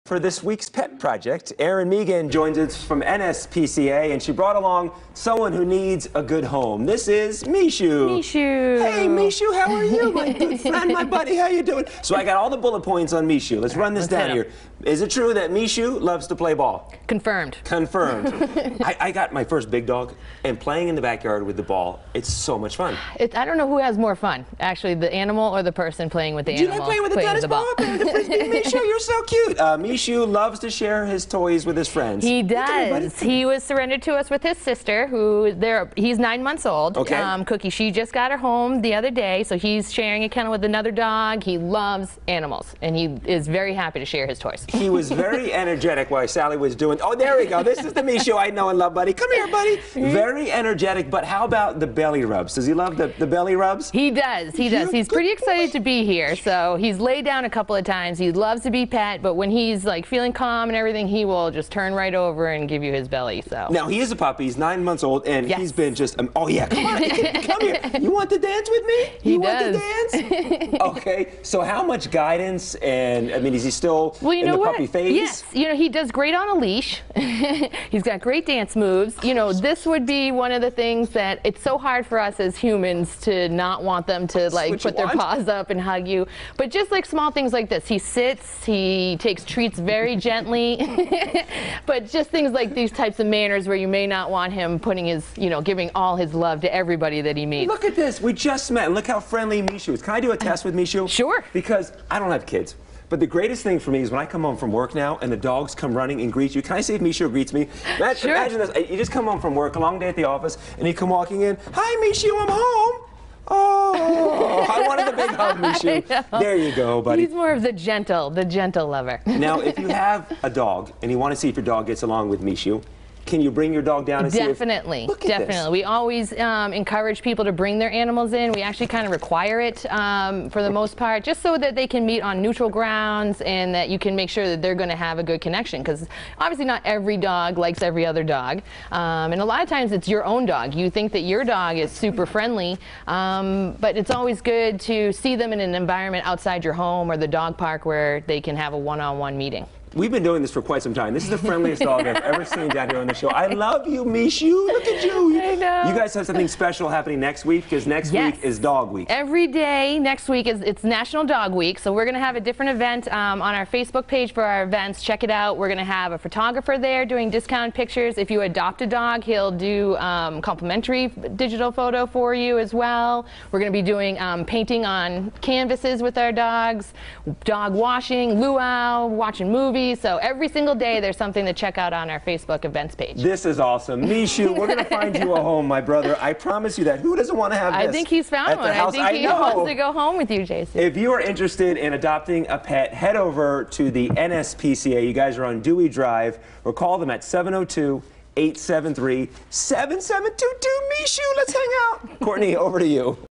For this week's pet project, Erin Megan joins us from NSPCA, and she brought along someone who needs a good home. This is Mishu. Mishu. Hey, Mishu, how are you? My good friend, my buddy, how you doing? So I got all the bullet points on Mishu. Let's run this down here. Is it true that Mishu loves to play ball? Confirmed. Confirmed. I got my first big dog, and playing in the backyard with the ball, it's so much fun. I don't know who has more fun, actually, the animal or the person playing with the animal. Do you like playing with the tennis ball? The frisbee? Mishu, you're so cute. Mishu loves to share his toys with his friends. He does. He was surrendered to us with his sister, he's 9 months old. Okay. Cookie, she just got her home the other day, so he's sharing a kennel with another dog. He loves animals, and he is very happy to share his toys. He was very energetic while Sally was doing, oh, there we go. This is the Mishu I know and love, buddy. Come here, buddy. Very energetic, but how about the belly rubs? Does he love the belly rubs? He does. He does. He's pretty excited to be here, so he's laid down a couple of times. He loves to be pet, but when he's like feeling calm and everything, he will just turn right over and give you his belly. So now he is a puppy. He's 9 months old, and yes. He's been just oh yeah, come on, come here. You want to dance with me? He want does. to dance? Okay. So how much guidance? And I mean, is he still in the puppy phase? Yes. You know, he does great on a leash. He's got great dance moves. You know, this would be one of the things that it's so hard for us as humans to not want them to like put their paws up and hug you. But just like small things like this, he sits, he takes treats very gently. But just things like these types of manners where you may not want him putting his, you know, giving all his love to everybody that he meets. Look at this. We just met, and look how friendly Mishu is. Can I do a test with Mishu? Sure. Because I don't have kids. But the greatest thing for me is when I come home from work now and the dogs come running and greet you. Can I see if Mishu greets me? Imagine this. You just come home from work, a long day at the office, and you come walking in. Hi, Mishu, I'm home. Oh, I wanted the big hug, Mishu. There you go, buddy. He's more of the gentle lover. Now, if you have a dog and you want to see if your dog gets along with Mishu, can you bring your dog down and see if... Definitely. We always encourage people to bring their animals in. We actually kind of require it for the most part, just so that they can meet on neutral grounds and that you can make sure that they're going to have a good connection, because obviously not every dog likes every other dog. And a lot of times it's your own dog. You think that your dog is super friendly, but it's always good to see them in an environment outside your home or the dog park where they can have a one-on-one meeting. We've been doing this for quite some time. This is the friendliest dog I've ever seen down here on the show. I love you, Mishu. Look at you. I know. You guys have something special happening next week, because next week is Dog Week. Every day next week it's National Dog Week, so we're going to have a different event on our Facebook page for our events. Check it out. We're going to have a photographer there doing discount pictures. If you adopt a dog, he'll do complimentary digital photo for you as well. We're going to be doing painting on canvases with our dogs, dog washing, luau, watching movies. So every single day there's something to check out on our Facebook events page. This is awesome. Mishu, we're going to find you a home, my brother. I promise you that. Who doesn't want to have this? I think he's found one. I think he wants to go home with you, Jason. If you are interested in adopting a pet, head over to the NSPCA. You guys are on Dewey Drive, or call them at 702-873-7722. Mishu, let's hang out. Courtney, over to you.